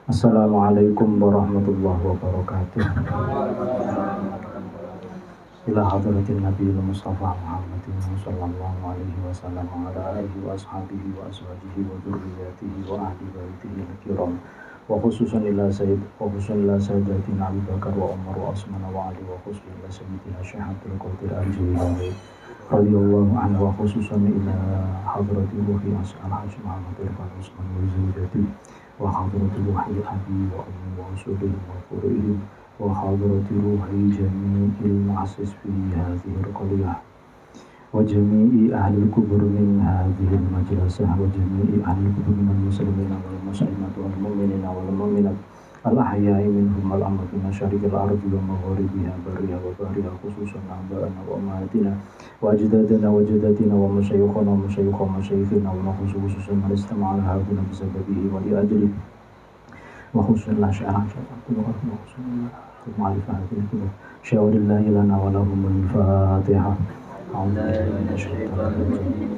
Assalamualaikum warahmatullahi wabarakatuh. Ila hadratin Nabi Mustafa Muhammadin sallallahu alaihi wasallam wa ala alihi wa ashabihi wa azwajihi wa dzurriyyatihi wa ahli baitihi al-kiram. Wa khususan ila sayyidatina Abu Bakar wa Umar wa Utsman wa Ali wa khususan ila sayyidina Syekh Abdul Qadir Al-Jilani radhiyallahu anhu wa khususan ila hadrati ruhi Al-Hajj Muhammad Irfan Usman wa zawjati wa hadrati ruhi abi wa ummi wa usulihi wa furu'ihi wa hadrati ruhi jami'il mu'assis fi hadhihi al-qaliyah wa jami'i ahli al-kubur min hadhihi al-majlisah wa jami'i ahli al-kubur min al-muslimin wal muslimat wal mu'minina wal mu'minat al-ahya'i minhum al-amwat min syarqil ardi wa magharibiha barriha wa bahriha khususan aba'ana wa ummahatina wa ajdadana wa jaddatina wa masyayikhana wa masyayikhina wa khususan man istama'ala hadina bisababihi wa li ajli wa khususan la sya'ala wa khususan ma'rifah hadhihi syawadillahi lana wa lahum al-fatihah. Bismillahirrahmanirrahim.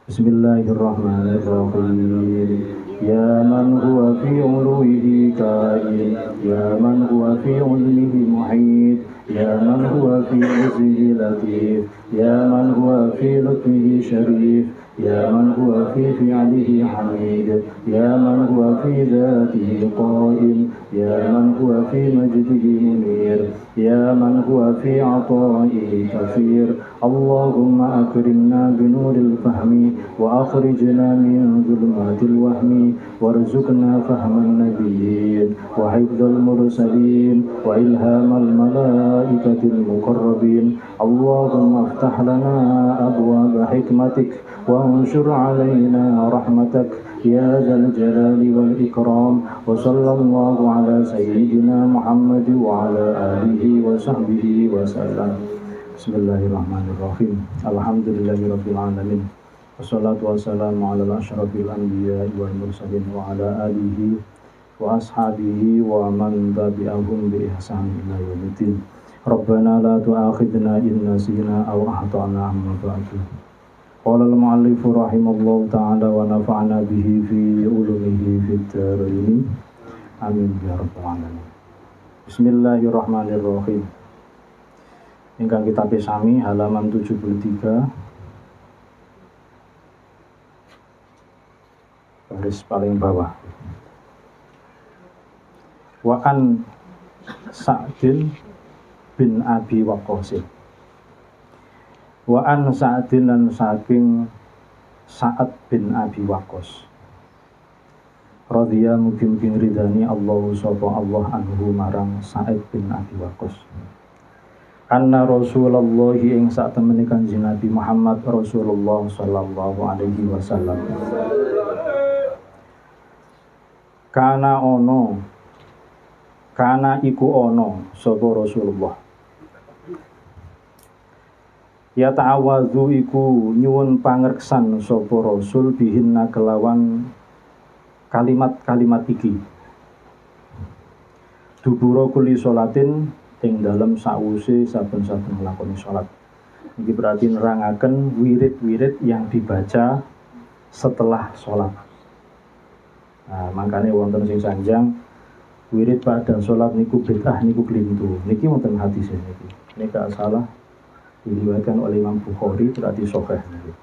Bismillahirrahmanirrahim. Ya man huwa fi uluwihi kain, ya man huwa fi ilmihi muhit, ya man huwa fi izzihi latif, ya man huwa fi lutfihi syarif, ya man huwa fi fi'lihi hamid, ya man huwa fi dhatihi qaim, ya man huwa fi majdihi munir, ya man huwa fi ata'ihi kathir. Allahumma akrimna binuril fahmi wa akhrijna min dhulumatil wahmi warzuqna fahman nabiyyin wa hifdzal mursalin wa ilhamal malaikatil muqarrabin. Allahumma aftah lana abwaaba hikmatik wa anshur alaina rahmatak ya dzal jalali wal ikram. Wa sallallahu ala sayyidina Muhammad wa ala alihi wa sahbihi wa sallam. Bismillahirrahmanirrahim. Alhamdulillahirabbil alamin. Wassalatu wassalamu ala asyrafil anbiya'i wal mursalin wa ala alihi wa ashabihi wa man tabi'ahum bi ihsan ila yaumiddin. Rabbana la tu'akhidna in nasina aw akhtana amma ba'du. Qala al-mu'allif rahimallahu ta'ala wa nafa'na bihi fi ulumihi fid dharain. Amin ya rabbal alamin. Bismillahirrahmanirrahim. Ingkang kitab sami halaman 73 garis paling bawah. Wa an Sa'din bin Abi Waqqas. Wa an Sa'din lan saking Sa'ad bin Abi Waqqas. Radhiya mugi-mugi ridani Allahu sapa Allah anhu marang Sa'id bin Abi Waqqas. Anna Rasulullah ing sak temene Kanjeng Nabi Muhammad Rasulullah sallallahu alaihi wasallam. Kana iku ono sapa Rasulullah. Ya ta'awadzu iku nyuwun pangreksan sapa Rasul bihinna kelawan kalimat-kalimat iki. Dubura kulli sholatin ing dalem sawuse saben-saben nglakoni salat. Iki berarti nerangaken wirid-wirid yang dibaca setelah salat. Nah, makanya wonten sing sanjang wirid pada salat niku bid'ah niku klintu. Niki wonten hadis niki. Nek salah diriwayatkan oleh Imam Bukhari berarti sahih niki.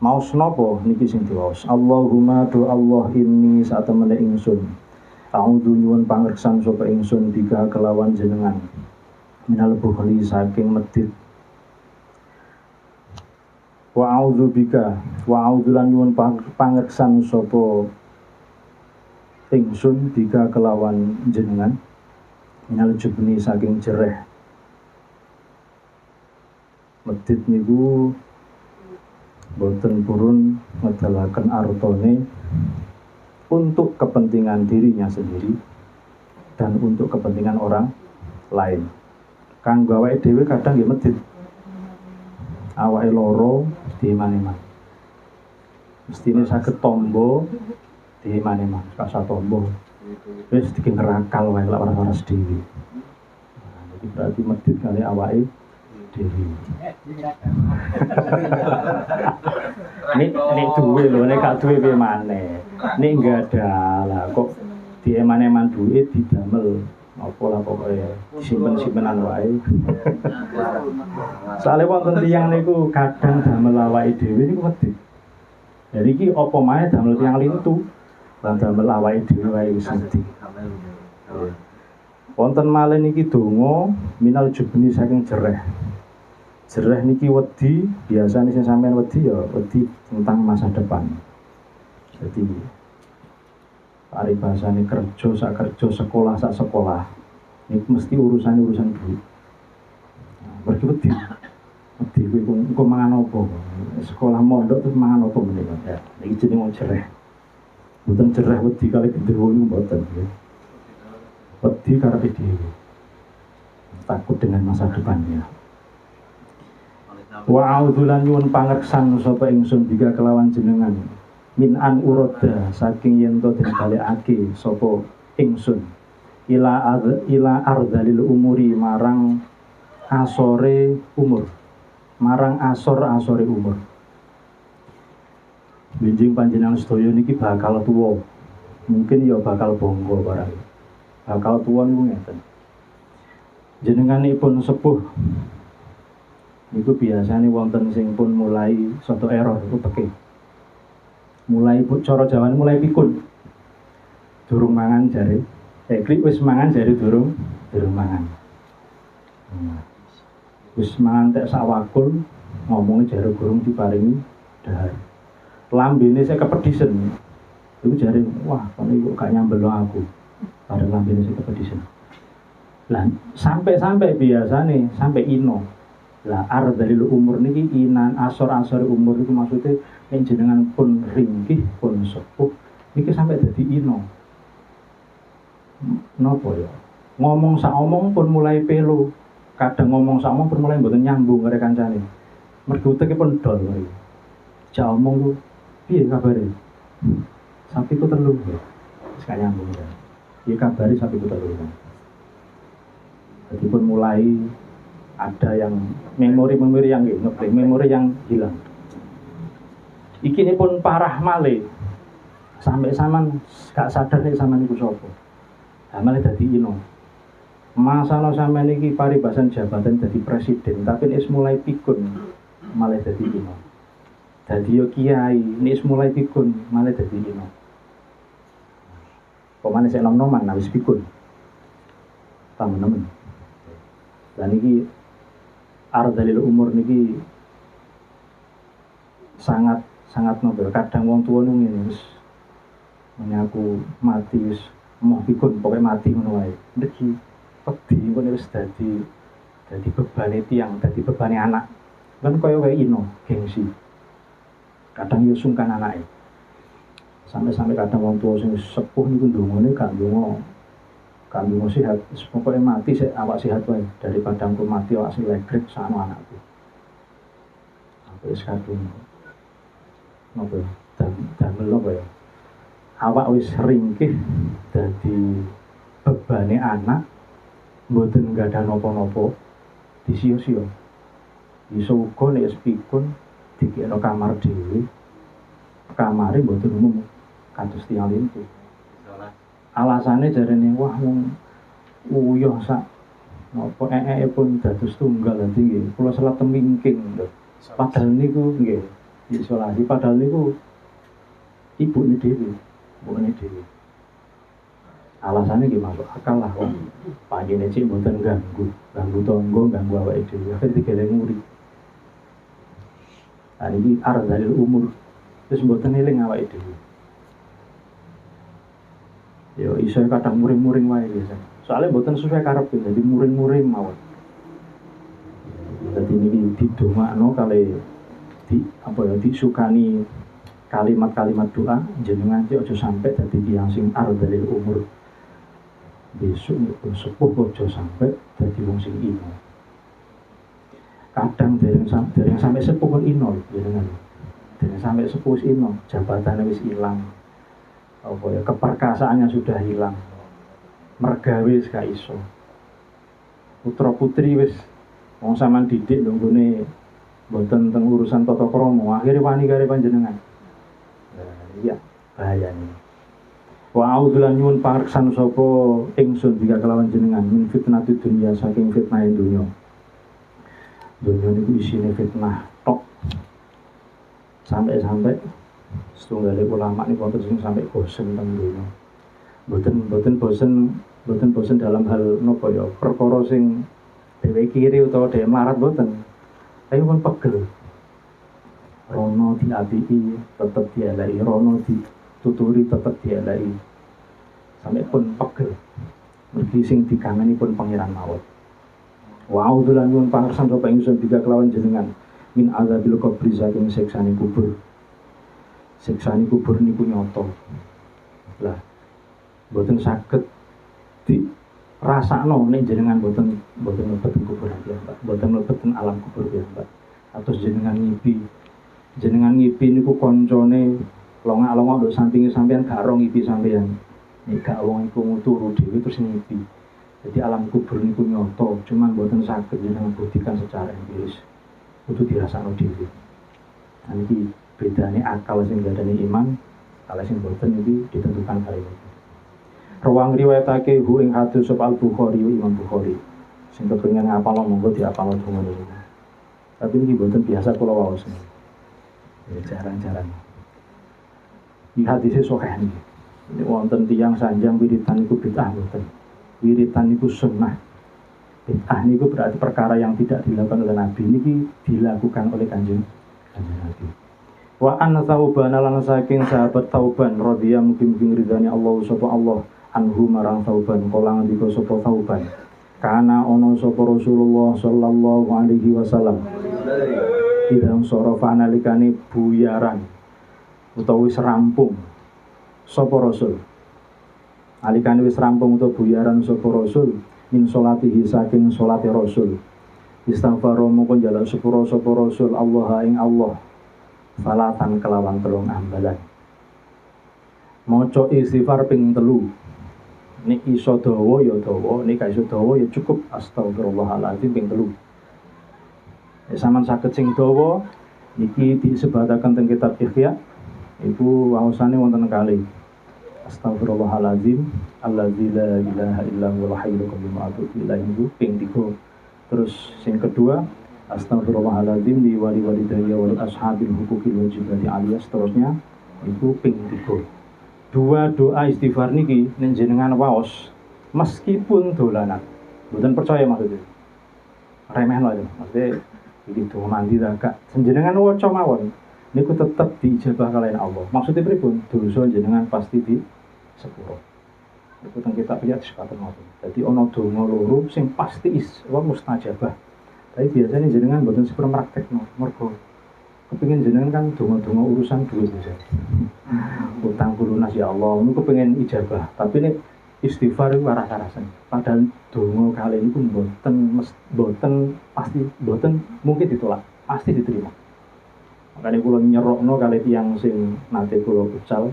Maos napa niki sing diwaos? Allahumma do Allah inni satemene ingsun. A'udzu nyuwun pangreksan sapa ingsun bika kelawan jenengan minal bukhli saking medhit. Wa a'udzu bika wa a'udzu lan nyuwun pangreksan sapa ingsun bika kelawan jenengan minal jubni saking jereh. Medhit niku boten purun ngedalaken artone untuk kepentingan dirinya sendiri dan untuk kepentingan orang lain. Kang gawake dhewe kadang nggih medhit. awake loro diiman-iman. Mestine saged tombo diiman-iman, rasa tombo. Wis dikengerakal wae lek ora waras dhewe. Jadi berarti medhit kali awake dhewe. Nek duwe lho, nek gak duwe piye maneh. Nek enggak ada lah kok dieman-eman duit didamel apa lah pokoke simpen-simpenan wae. Soale wonten tiyang niku kadang damel awake dhewe niku medhit. Jadi iki apa maneh damel tiyang lintu lan damel awake dhewe wae wis medhit. Wonten malih niki donga minal jubni saking jereh. Jereh niki wedi, biasane sing sampean wedi ya wedi tentang masa depan. Jadi paribasane kerja sak kerja, sekolah sak sekolah. Ini mesti urusan duit. Berarti wedi. Wedi kuwi engko mangan apa? Sekolah mondok terus mangan apa menika? Ya, iki jenenge jereh. Mboten jereh wedi kali genderuwo niku mboten ya. Wedi karepe dhewe. Takut dengan masa depannya. Wa a'udzulan nyuwun pangreksan sapa ingsun bika kelawan jenengan. Min an uroda saking yen to den balekake sapa ingsun ila ardalil umuri marang asore umur, marang asore umur. Benjing panjenengan sedaya niki bakal tuwa, mungkin ya bakal bonggo barang, bakal tuwa niku ngeten. Jenenganipun sepuh niku biasane wonten sing pun mulai soto error niku pekeh. Mulai cara Jawane mulai pikun. Durung mangan jare. Klik wis mangan jare durung mangan. Wis mangan tek sak wakul ngomongnya jare durung diparingi dahar. Lambene sik kepedisen. Iku jare wah kono kok gak nyambel aku. Padahal lambene sik kepedisen. Lah sampai biasane sampai ino. Lah ardalil umur niki inan asor-asor umur itu maksudnya yen jenengan pun ringkih pun sepuh niki sampai dadi ino. Napa ya? Ngomong sak omong pun mulai pelu. Kadang ngomong sak omong pun mulai mboten nyambung karo kancane. Mergo uteke pun dol kok. Ja omong ku piye kabare? Sapiku telu. Wis gak nyambung ya. Piye kabare sapiku telu. Jadi pun mulai ada yang memori-memori yang ngebleng, memori yang hilang. Iki ini pun parah malih. Sampai saman gak sadar nek sampean iku sapa. Lah malih dadi ino. Masalah sampean iki paribasan jabatan dadi presiden, tapi nek mulai pikun malih dadi ino. Dadi yo kiai, nek mulai pikun malih dadi ino. Pemane sik nom-noman wis pikun. Temen-temen. Dan iki ardalil umur niki sangat nobel. Kadang wong tuwa niku ngene wis menyaku mati wis mau pikun pokoke mati ngono wae. Ndeki wedi ngono wis dadi bebane tiyang, dadi bebane anak. Kan kaya wae ino gengsi. Kadang yo sungkan anake. Sampai kadang wong tuwa sing sepuh niku ndongone gak ndonga sehat, pokoknya mati sih awak sehat wae daripada aku mati awak sing legrek sama anakku. Sampai sekadung nopo damel nopo ya. Awak wis ringkih dadi bebane anak mboten gadah napa-napa disio-sio. Iso uga nek pikun dikira kamar dhewe. Kamare mboten umum kados tiyang lintu. Alasane jarene wah mung uyuh sak napa pun dados tunggal dadi nggih kula salat temingking lho. Padahal niku nggih isolasi padahal niku ibune dhewe. Alasane nggih masuk akal lah wong panjene cek mboten ganggu tangga, ganggu awake dhewe. Akhire digeleng muri. Lah iki ardalil umur wis mboten eling awake dhewe. Yo iso kadang muring-muring wae biasa. Soalnya mboten sesuai karep jadi muring-muring mawon. Dadi niki didongakno kali disukani kalimat-kalimat doa jenengan iki aja sampai dadi tiyang sing ardalil umur. Besok niku sepuh aja sampai dadi wong sing ino. Kadang dereng sampai sepuh pun ino jenengan. Dereng sampai sepuh ino, jabatannya wis hilang. Apa ya, keperkasaannya sudah hilang. Mergawe wis gak iso. Putra putri wis wong sampean didik nggone mboten teng urusan tata krama, akhire wani kare panjenengan. Iya, bahayane. Wa a'udzulan nyuwun pangreksan sapa ingsun bika kelawan jenengan min fitnatid dunya saking fitnah dunya. Dunia niku isine fitnah tok. Sampai setunggal ulama niku wonten sing sampai bosen teng dunya. Mboten bosen dalam hal napa ya, perkara sing dhewe kiri utawa dhewe melarat mboten. Tapi pun pegel. Rono diapiki tetep dielaki, rono dituturi tetep dielaki. Sampai pun pegel. Mergi sing dikangeni pun pangeran mawon. Wa a'udzulan nyuwun pangersan sapa ingsun bika kelawan jenengan min azabil qabri saking siksane kubur. Siksane kubur niku nyoto. Lah mboten saged dirasakno nek jenengan mboten mlebet kubur ya, Pak. Mboten mlebet alam kubur ya, Pak. Atus jenengan ngipi niku koncone longa-longa nduk sampinge sampean gak ro ngipi sampean. Nek gak wong iku turu dhewe terus ngipi. Jadi alam kubur niku nyoto, cuman mboten saged jenengan buktikan secara empiris. Kudu dirasakno dhewe. Nah iki bedane akal sing gadane iman, akal sing mboten iki ditentukan kali ini. Rawang riwayatake hu ing hadis sapa Al-Bukhari Imam Bukhari. Sing kepengin ngapal monggo diapal donga niku. Tapi iki mboten biasa kula waos. Ya jarang-jarang. Iki hadise sahih niki. Nek wonten tiyang sanjang wiritan iku bid'ah mboten. Wiritan niku sunnah. Bid'ah niku berarti perkara yang tidak dilakukan oleh Nabi, niki dilakukan oleh kanjeng Nabi. Wa anna Thauban lan saking sahabat Thauban radhiyallahu mugi-mugi ridhani Allah sapa Allah anhu marang Thauban kala ngendika sapa Thauban kana ana sapa Rasulullah sallallahu alaihi wasallam idang sorofa nalikane buyaran utawa wis rampung sapa Rasul. Alikane wis rampung utawa buyaran sapa Rasul min salatihi saking salate Rasul. Istighfar mongko njaluk sepura sapa Rasul Allah ing Allah. Salatan kelawan telung ambalan. Maca istighfar ping 3. Nek iso dawa ya dawa, nek gak iso dawa ya cukup astagfirullahaladzim ping 3. Sampeyan saged sing dawa iki disebataken teng kitab Ihya. Iku waosane wonten kalih. Astagfirullahaladzim allazi la ilaha illa huwal hayyul qayyum wa atubu ilaihi ping 3. Terus sing kedua astagfirullahaladzim li wali walidayya wal ashabil huquqil wajibati aliyah seterusnya itu ping 3. Dua doa istighfar niki nek jenengan waos meskipun dolanan. Mboten percaya maksudnya. Remehno itu. Maksudnya iki doa mandi gak jenengan waca mawon niku tetep diijabah kalian Allah. Maksudnya pripun? Dosa jenengan pasti di sepuro. Iku teng kitab ya disebutkan ngoten. Dadi ana donga loro sing pasti mustajabah. Tapi biasanya jenengan mboten sepuro praktekno. Mergo kepengin jenengan kan donga-donga urusan duit bisa. Utang lunas ya Allah, niku kepengin ijabah. Tapi nek istighfar iku rasa-rasen. Padahal donga kali niku mboten pasti mboten mungkin ditolak, pasti diterima. Makanya kula nyerokno kali tiyang sing nate kula pucal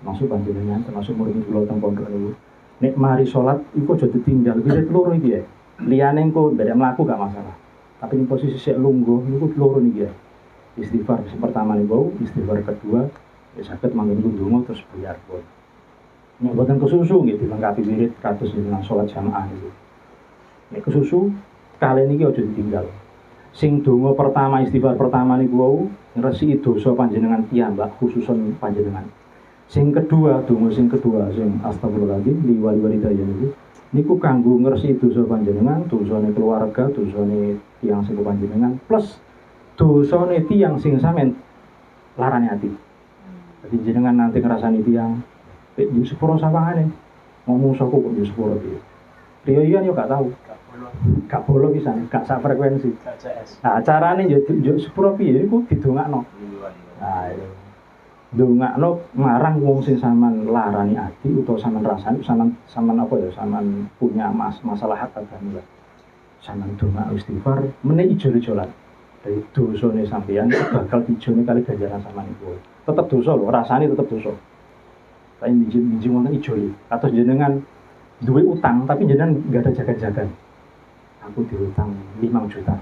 termasuk panjenengan, termasuk murid kula teng pondok niku. Nek mari salat iku aja ditinggal, wirid loro iki ya. Liyane engko ndek mlaku gak masalah. Tapi ning posisi sik lungguh niku loro niki ya. Istighfar pertama niku, istighfar kedua ya saged manggen ndonga terus buyar pun. Nek boten kesusu nggih dilengkapi wirid kados jenengan salat jamaah niku. Nek kesusu kali niki aja ditinggal. Sing donga pertama istighfar pertama niku wau ngresiki dosa panjenengan piyambak khususon panjenengan. Sing kedua donga sing astagfirullahaladzim li wali walidayya niku kanggo ngresiki dosa panjenengan, dosane keluarga, dosane tiyang sing panjenengan plus dosane tiyang sing sampean larane ati. Dadi jenengan nanti ngrasani tiyang yo sepuro sawangane ngomong saka kok yo sepuro piye. Riyo yo gak tau. Gak bolo pisan, gak sak frekuensi. Nah, carane yo sepuro piye iku didongakno. Nah, ndongakno marang wong sing sampean larani ati utawa sampean rasani sampean apa ya sampean punya masalah hak agama. sampeyan donga istighfar meneh ijo-ijolan. Dari dosane sampeyan bakal ijone kali ganjaran sampeyan iku. Tetep dosa lho, rasane tetep dosa. Tapi minjem wonten ijoli. Atus jenengan duwe utang tapi jenengan enggak ada jaga-jaga. Aku diutang 5 juta.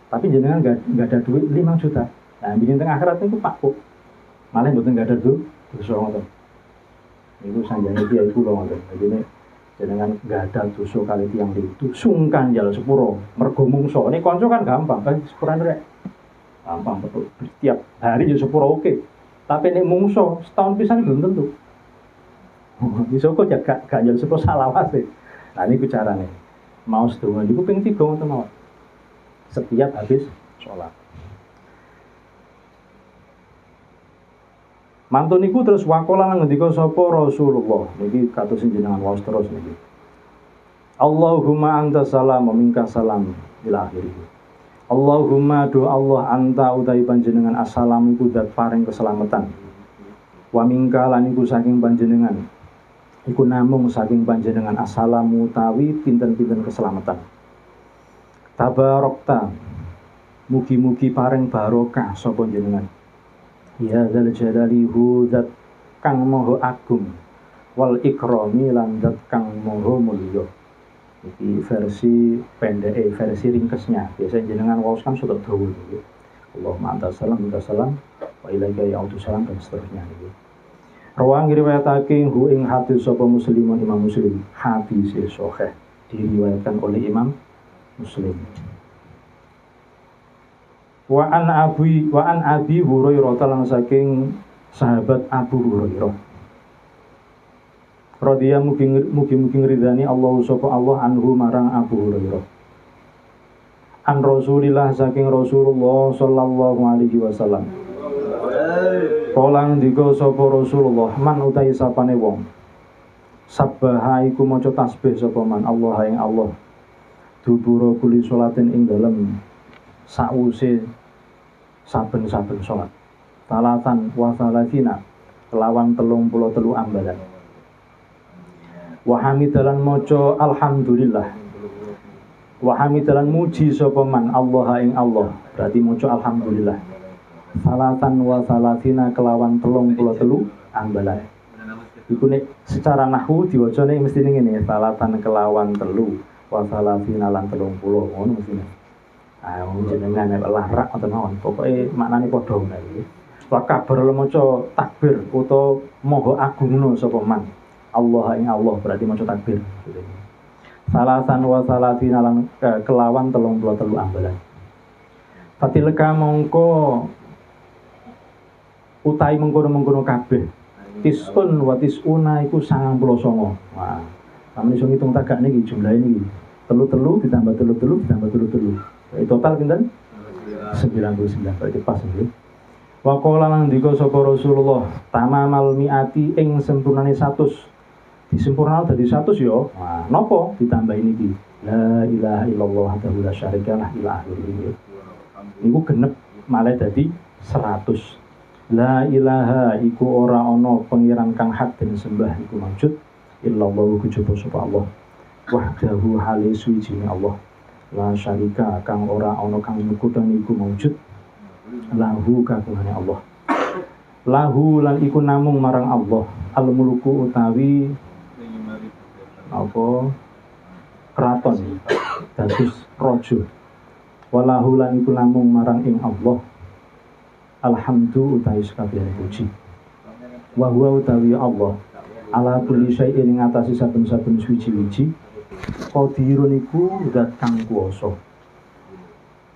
Tapi jenengan enggak ada duit 5 juta. Nah, bikin teng akhirat niku Pak Kok. Malah mboten enggak ada dosa ngoten. Niku sanjane kiai kula ngoten. Jadi jenengan enggak ada dosa kali tiyang itu sungkan jal sepuro mergo mungso. Nek kanca kan gampang, kan sepurane rek. Gampang betul. Setiap hari yo sepuro oke. Tapi nek mungso setahun pisan belum tentu. Iso kok gak jal sepuro salawat. Nah niku carane. Mau sedonga niku ping 3 ngoten mawon. Setiap habis sholat. Mantun niku terus wakola ngendika sapa Rasulullah. Niki kados jenengan waos terus niki. Allahumma anta salam wa minka salam ila akhirih. Allahumma do Allah anta utawi panjenengan assalamu iku dat paring keselamatan. Wa minka lan iku saking panjenengan. Iku namung saking panjenengan assalamu utawi pinten-pinten keselamatan. Tabarokta mugi-mugi paring barokah sapa jenengan. Ya dzal jalali hu zat kang maha agung wal ikrami lan zat kang maha mulya. Iki versi pendek, versi ringkesnya. Biasanya jenengan waos kan sudah dawa niki. Allahumma anta salam minka salam wa ilaika ya'udu salam dan seterusnya niki. Rawang riwayatake hu ing hadis sapa Muslimun Imam Muslim. Hadis sahih diriwayatkan oleh Imam Muslim. Wa an Abi Hurairah lan saking sahabat Abu Hurairah. Radhiya mugi ngridani Allah sapa Allah anhu marang Abu Hurairah. An Rasulillah saking Rasulullah sallallahu alaihi wasallam. Kala ndika sapa Rasulullah man utahe sapane wong. Sabbaha iku maca tasbih sapa man Allah ing Allah. Dubura kuli sholatin ing dalem sause saben-saben salat. Talatan wa salatina kelawan 33 ambalan. Wa hamidalan maca alhamdulillah. Wa hamidalan muji sapa man Allah ing Allah. Berarti maca alhamdulillah. Salatan wa salatina kelawan 33 ambalan. Iku nek secara nahwu diwacane mesti ngene, salatan kelawan 3 wa salatina lan 30 ngono mestine. Ah jenengan nek larak ngoten mawon. Pokoke maknane padha ngene. Wa kabar maca takbir utawa maha agungna sapa man. Allah ing Allah berarti maca takbir. Salatan wa salatina lan kelawan 33 ambalan. Fatilka mongko utahi mengkono-mengkono kabeh. Tisun wa tisuna iku 99. Wah, sampeyan iso ngitung tagak niki jumlahe niki. 33 ditambah 33 ditambah 33. Total pinten? 99. Berarti pas nggih. Wa qala lan ndika sapa Rasulullah, tamamal miati ing sempurnane 100. Disempurnal dadi 100 ya. Nah, napa ditambahi niki? La ilaha illallah wahdahu la syarikalah ila akhirih. Niku genep malah dadi 100. La ilaha iku ora ana pangeran kang hak den sembah iku maujud illallah kejaba sapa Allah. Wahdahu hale suwijine Allah. La syarika kang ora ana kang nyekutani iku maujud lahu kagungane Allah. Lahu lan iku namung marang Allah. Al mulku utawi apa kraton dados raja. Walahu lan iku namung marang ing Allah. Alhamdu utawi sakabehane puji. Wa huwa utawi Allah ala kulli syai'in ing atase saben-saben suci-wiji. Qadirun iku zat kang kuwasa.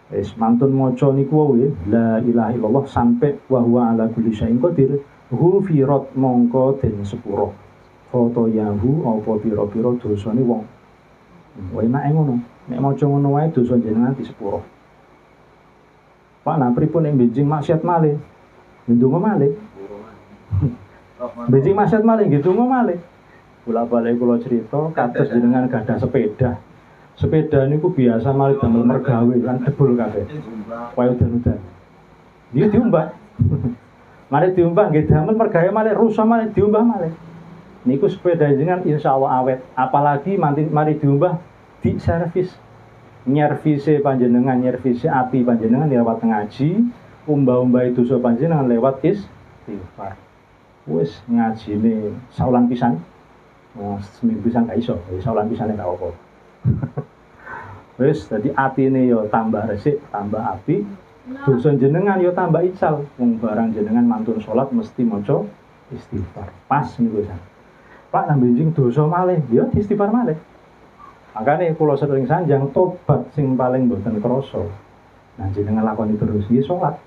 Wis mantun maca niku wae la ilaha illallah sampai wa huwa ala kulli syai'in qadir. Hufirat mongko den sepuro. Foto yahu apa pira-pira dosane wong. Wae nek ngono. Nek maca ngono wae dosa jenengan di sepuro. Pak nah pripun nek benjing maksiat malih. Ndonga malih. Benjing maksiat malih nggih ndonga malih. Bola-balik kula cerita kados jenengan gadah sepeda. Sepeda niku biasa malih damel mergawe kan debul kabeh. Kaya udan-udan. Dia diumbah. Malih diumbah nggih damel mergawe malih rusak malih diumbah malih. Niku sepeda jenengan insyaallah awet. Apalagi mari diumbah di servis. nyervise panjenengan, nyervise ati panjenengan lewat ngaji, umba-umbai dosa panjenengan lewat istighfar. Wis ngajine saulan pisan. Seminggu pisan gak iso, saulan pisane gak apa. Wis dadi atine yo tambah resik, tambah api. Dosa jenengan yo tambah ical. Wong barang jenengan mantun salat mesti maca istighfar. Pas niku san. Pak nambah jing dosa malih, yo istighfar malih. Makane kula sering sanjang tobat sing paling mboten krasa. Nah jenengan lakoni terus nggih salat.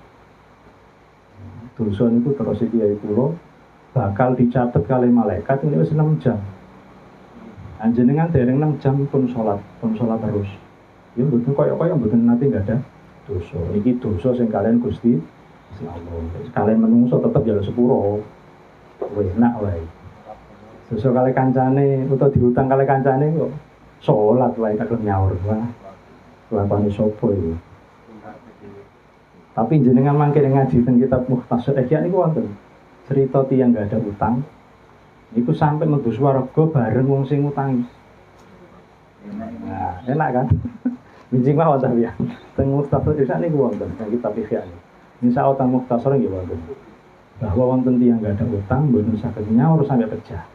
Dosa niku terus iki kula bakal dicatat kali malaikat ini wis 6 jam. Jenengan dereng 6 jam pun salat terus. Ya mboten kaya-kaya mboten nate enggak ada dosa. Iki dosa sing kalian Gusti Allah. Kalian menungso tetep jalan sepuro. Enak wae. Dosa kali kancane utawa diutang kali kancane kok salat wae kadung nyaur wae. Lakoni sapa iki? Tapi jenengan mangke ngaji teng kitab Mukhtasar Ihya niku wonten cerita tiyang enggak ada utang. Niku sampai mlebu swarga bareng wong sing ngutangi. Nah, enak kan? Bijing mawon ta ya. Teng Mukhtasar Ihya niku wonten teng kitab Ihya. Insyaallah teng Mukhtasar nggih wonten. Bahwa wonten tiyang enggak ada utang mboten saged nyaur sampai pecah.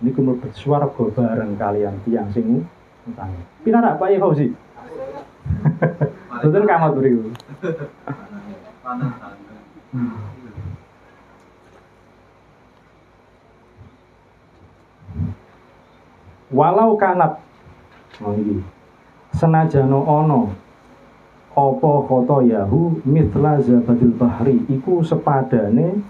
Niku mlebu swarga bareng kalian tiyang sing ngutangi. Pinarak Pak Fauzi? Betul kamat beriku. Walau kanat senajano ono apa foto yahu mitla zabadil bahri iku sepadane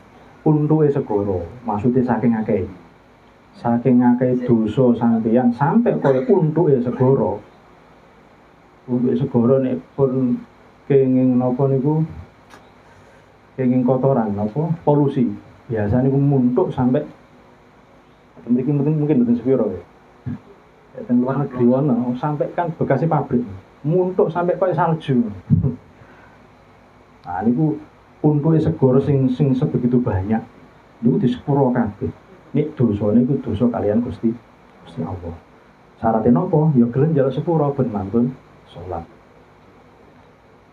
untuke segara, maksudnya saking akeh dosa sampeyan sampai kaya untuke segara. Untuke segara nek pun kenging napa niku kenging kotoran napa polusi biasa niku muntuk sampai mungkin mboten sepiro ya. Teng luar negeri wono sampai kan bekasnya pabrik muntuk sampai kaya salju. Nah niku untuke segara sing sebegitu banyak niku disepuro kabeh. Nek dosa niku dosa kalian Gusti Allah. Syaratnya napa? Ya gelem njaluk sepuro ben mantun salat.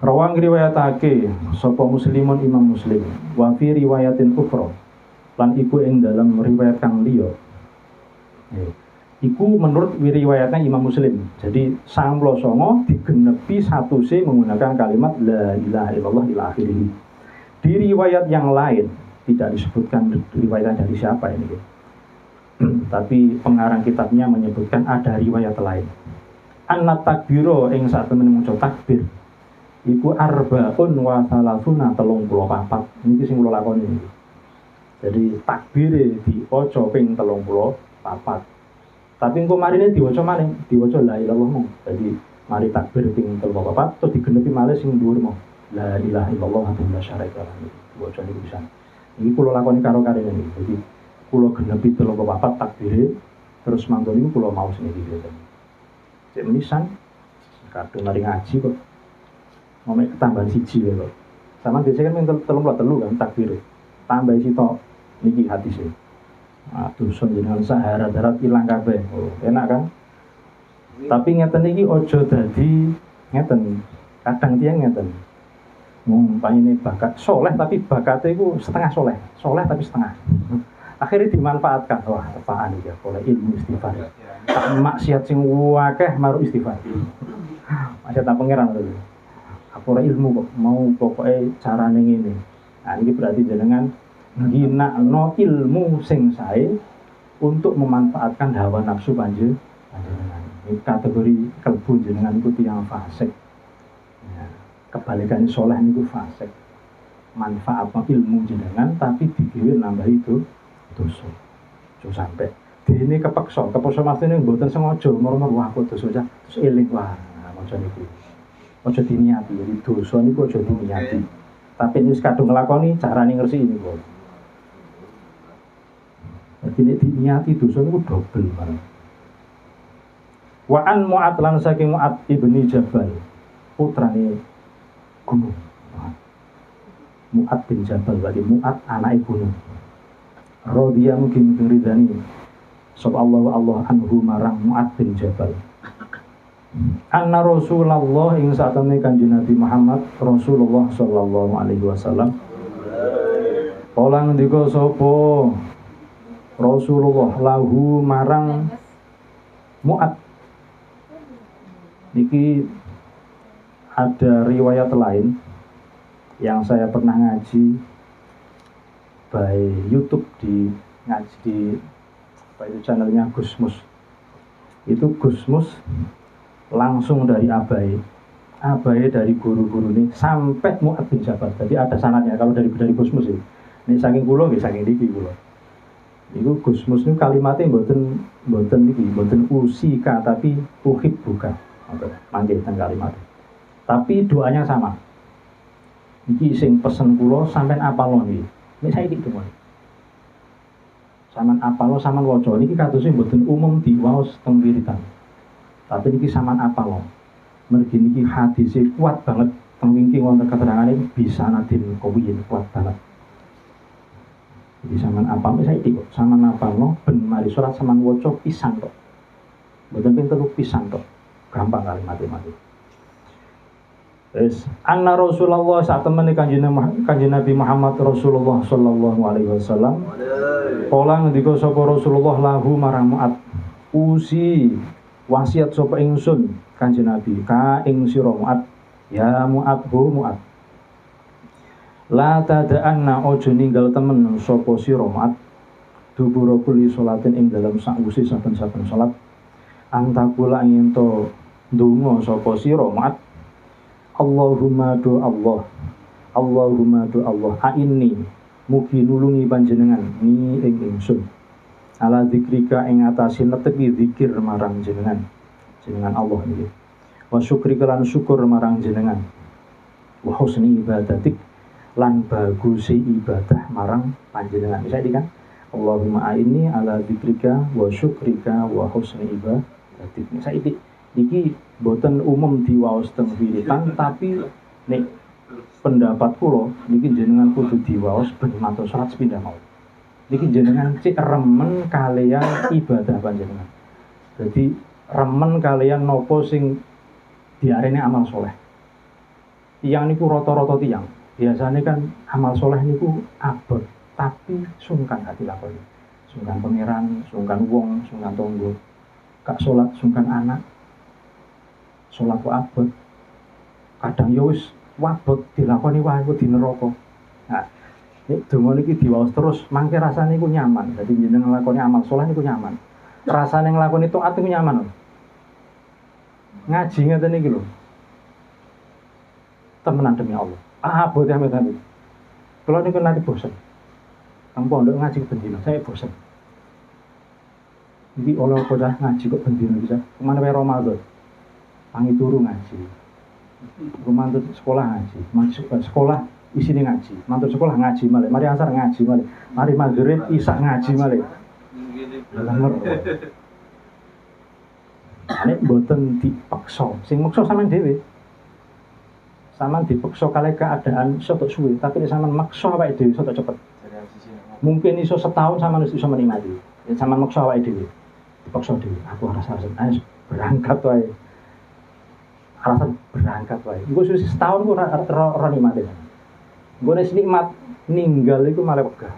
Rawang riwayatake sapa Muslimun Imam Muslim wa fi riwayatin ukhra lan iku ing dalam riwayat kang liya. Iku menurut riwayatnya Imam Muslim. Jadi 99 digenepi satuse menggunakan kalimat la ilaha illallah ila akhirih. Di riwayat yang lain tidak disebutkan riwayat dari siapa ini. Tapi pengarang kitabnya menyebutkan ada riwayat lain. Anna takbiro ing sak temen maca takbir. Iku arbaun wa salasuna 34. Niki sing kula lakoni. Jadi takbire diwaca ping 34. Tapi engko marine diwaca maning, diwaca la ilaha illallah. Jadi mari takbir ping 34 terus digenepi malih sing dhuwur mau. La ilaha illallah wa la syarika lahu. Diwaca niku pisan. Iki kula lakoni karo karene niki. Jadi kula genepi 34 takbire terus mantun niku kula mau sing iki. Cek menisan kadung mari ngaji kok. Mau ketambahan siji kok. Sama biasanya kan ping 33 kan takbir. Tambah sitok niki hadise. Dosa jenengan sahara-darat ilang kabeh. Oh, enak kan? Tapi ngeten iki aja dadi ngeten. Kadang tiyang ngeten. Mumpamane bakat soleh tapi bakate iku setengah soleh. Soleh tapi setengah. Akhirnya dimanfaatkan. Wah, apaan iki oleh ilmu istighfar. Tak maksiat sing akeh maru istighfar. Maksiat tak pangeran lho. Aku ora ilmu kok mau pokoke carane ngene. Nah, ini berarti jenengan ginakno ilmu sing sae untuk memanfaatkan hawa nafsu panjenengan. Ini kategori kalbu jenengan iku tiyang fasik. Ya, kebalikan soleh niku fasik. Manfaatno ilmu jenengan tapi digawe nambah itu dosa. Aja sampai dene kepeksa mastine mboten sengaja moro-moro wah kok dosa terus eling wah maca niku. Aja diniati, jadi dosa niku aja diniati. Tapi wis kadung nglakoni carane ngresiki niku. Jadi diniati dosa itu double barang. Wa an Mu'ad lan saking Mu'ad ibni Jabal putrane gunung. Mu'ad bin Jabal berarti Mu'ad anake gunung. Radhiya mungkin ridani sapa Allah anhu marang Mu'ad bin Jabal. Anna Rasulullah ing satemene Kanjeng Nabi Muhammad Rasulullah sallallahu alaihi wasallam kala ngendika sapa Rasulullah lahu marang Mu'ad. Niki ada riwayat lain yang saya pernah ngaji by YouTube di ngaji di apa itu channelnya Gusmus. Itu Gusmus langsung dari Abai dari guru-guru ini sampai Mu'ad bin Jabal. Jadi ada sanadnya kalau dari Gusmus ini. Ini saking kula nggih saking niki kula. Iku Gusmus niku kalimatnya mboten usika tapi uhib bukan. Oke, mangke teng kalimat. Tapi doanya sama. Iki sing pesen kula sampean apalo niki. Nek saiki demen. Sampean apalo sampean waca niki katose mboten umum diwaos teng wiritan. Tapi niki sampean apalo. Mergi niki hadise kuat banget teng wingking wonten keterangane bisa nadin kawiyin kuat banget. Jadi sampean apal saiki kok sampean apalno ben mari salat sampean waca pisan kok. Mboten ping telu pisan kok. Gampang kalimatnya mati. Wis anna Rasulullah saat temene Kanjeng Nabi Muhammad Rasulullah sallallahu alaihi wasallam kala ngendika sapa Rasulullah lahu marang Mu'ad usi wasiat sapa ingsun Kanjeng Nabi ka ing sira Mu'ad ya Mu'ad hu Mu'ad la tada'anna ojo ninggal temen sapa sira Mu'ad dubura kulli salatin ing dalam sakwise saben-saben salat antakula ing ento ndonga sapa sira Mu'ad Allahumma do Allah inni mugi nulungi panjenengan ni ing ingsun ala zikrika ing atase netepi zikir marang jenengan Allah niki wa syukrika lan syukur marang jenengan wa husni ibadatik lan bagusi ibadah marang panjenengan bisa kan Allahumma inni ala zikrika wa syukrika wa husni ibadatik saiki iki boten umum diwaos teng wiritan tapi nek pendapat kula niki jenengan kudu diwaos ben matur salat sepindah mawon. Niki jenengan cek remen kalian ibadah panjenengan. Jadi remen kalian nopo sing diarene amal soleh. Tiyang niku rata-rata tiyang. Biasane kan amal soleh niku abot tapi sungkan hati lakoni. Sungkan pangeran, sungkan wong, sungkan tonggo. Kak salat sungkan anak. Salat kok abot. Kadang ya wis wabot dilakoni wae di neraka. Nah, nek donga niki diwaos terus mangke rasane iku nyaman. Dadi jenengan nglakoni amal saleh niku nyaman. Rasane nglakoni taat iku nyaman. Ngaji ngeten iki lho. Temenan demi Allah. Abot ya amit-amit. Kula niku nanti bosen. Nang pondok ngaji bendina, saya bosen. Iki oleh kok ngaji kok bendina bisa. Kemana wae Ramadan. Pangi turu ngaji. Mantur sekolah ngaji. Sekolah isine ngaji. Mantur sekolah ngaji malih. Mari asar ngaji malih. Mari maghrib isya ngaji malih. Langer. Nek boten dipaksa, sing maksa sampean dhewe. Sampean dipaksa kalih keadaan iso tok suwe, tapi nek sampean maksa awake dhewe iso tok cepet. Mungkin iso setahun sampean iso menikmati. Nek sampean maksa awake dhewe. Dipaksa dhewe. Aku rasa-rasa berangkat wae. Alasan berangkat wae. Engko suwi setahun kok ora nikmati. Engko nek nikmat ninggal iku malah wegah.